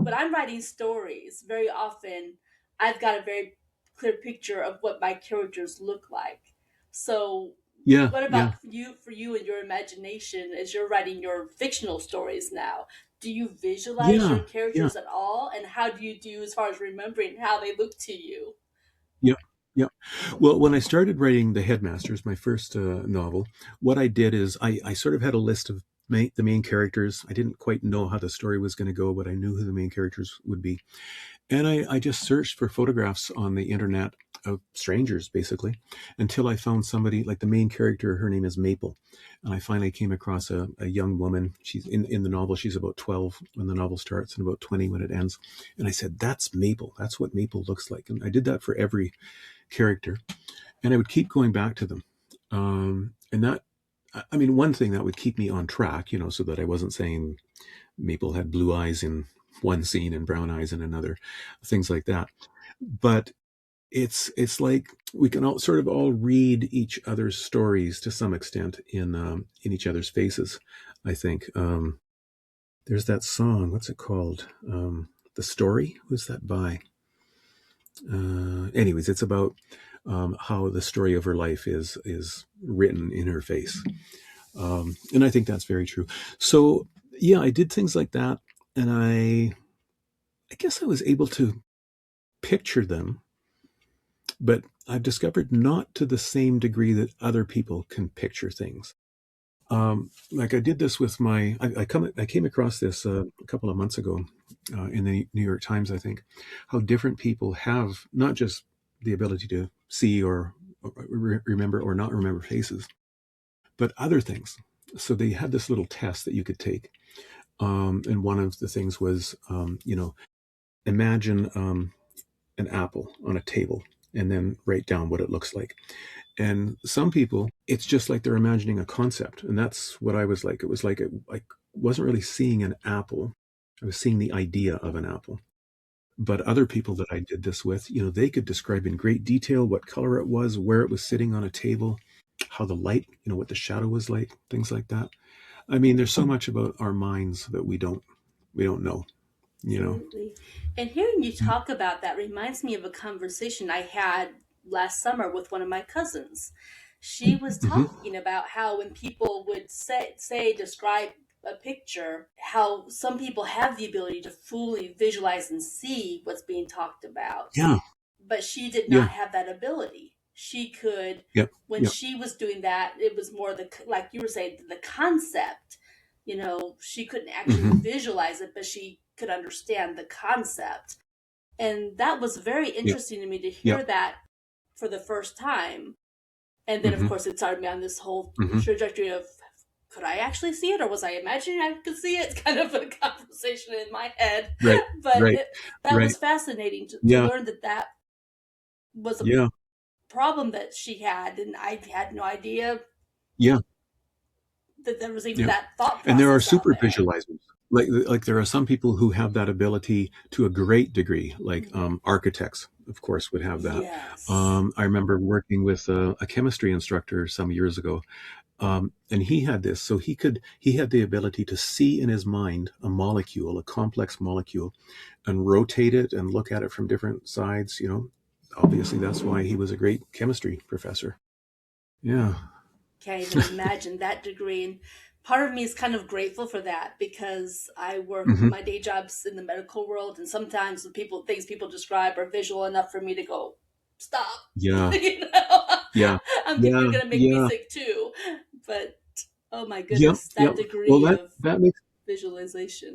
when I'm writing stories, very often I've got a very clear picture of what my characters look like. So, Yeah, what yeah, about you and your imagination as you're writing your fictional stories now? Do you visualize your yeah, yeah, characters at all? And how do you do as far as remembering how they look to you? yeah, yeah. Well, when I started writing The Headmasters, my first novel, what I did is I sort of had a list of the main characters. I didn't quite know how the story was going to go, but I knew who the main characters would be. And I just searched for photographs on the internet of strangers, basically, until I found somebody like the main character. Her name is Maple. And I finally came across a young woman. She's in the novel, she's about 12 when the novel starts and about 20 when it ends. And I said, that's Maple. That's what Maple looks like. And I did that for every character. And I would keep going back to them. And that, I mean, one thing that would keep me on track, so that I wasn't saying Maple had blue eyes in one scene and brown eyes in another, things like that. But it's like we can all read each other's stories to some extent in each other's faces. I think there's that song. What's it called? The Story. Who's that by? Anyways, it's about how the story of her life is written in her face, and I think that's very true. So yeah, I did things like that, and I guess I was able to picture them, but I've discovered not to the same degree that other people can picture things. Like I did this with I came across this a couple of months ago in the New York Times, I think, how different people have not just the ability to see or remember or not remember faces, but other things. So they had this little test that you could take, and one of the things was, imagine an apple on a table and then write down what it looks like. And some people, it's just like they're imagining a concept. And that's what I was like. It was like I wasn't really seeing an apple. I was seeing the idea of an apple. But other people that I did this with, they could describe in great detail what color it was, where it was sitting on a table, how the light, what the shadow was like, things like that. I mean, there's so much about our minds that we don't know. Absolutely. And hearing you talk about that reminds me of a conversation I had last summer with one of my cousins. She was Hmm. talking about how when people would say describe a picture, how some people have the ability to fully visualize and see what's being talked about. Yeah. But she did Yeah. not have that ability. She could, Yep. when Yep. she was doing that, it was more like you were saying, the concept. She couldn't actually Hmm. visualize it, but she could understand the concept. And that was very Yep. interesting to me to Yep. hear that for the first time. And then, of Hmm. course, it started me on this whole Hmm. trajectory of, could I actually see it, or was I imagining I could see it? It's kind of a conversation in my head. Right. But Right. that Right. was fascinating to Yeah. learn that was a Yeah. problem that she had, and I had no idea Yeah. that there was even Yeah. that thought And there are process out super there. visualizers. Like there are some people who have that ability to a great degree, like architects, of course, would have that. Yes. I remember working with a chemistry instructor some years ago, and he had this. So he had the ability to see in his mind a molecule, a complex molecule, and rotate it and look at it from different sides. Obviously that's why he was a great chemistry professor. Yeah. Can't even imagine that degree. And part of me is kind of grateful for that because I work Hmm. my day jobs in the medical world, and sometimes the things people describe are visual enough for me to go, stop. Yeah. you know, Yeah. you're Yeah. gonna make me Yeah. sick too. But oh my Yep. goodness, Yep. that Well, degree that of that makes visualization.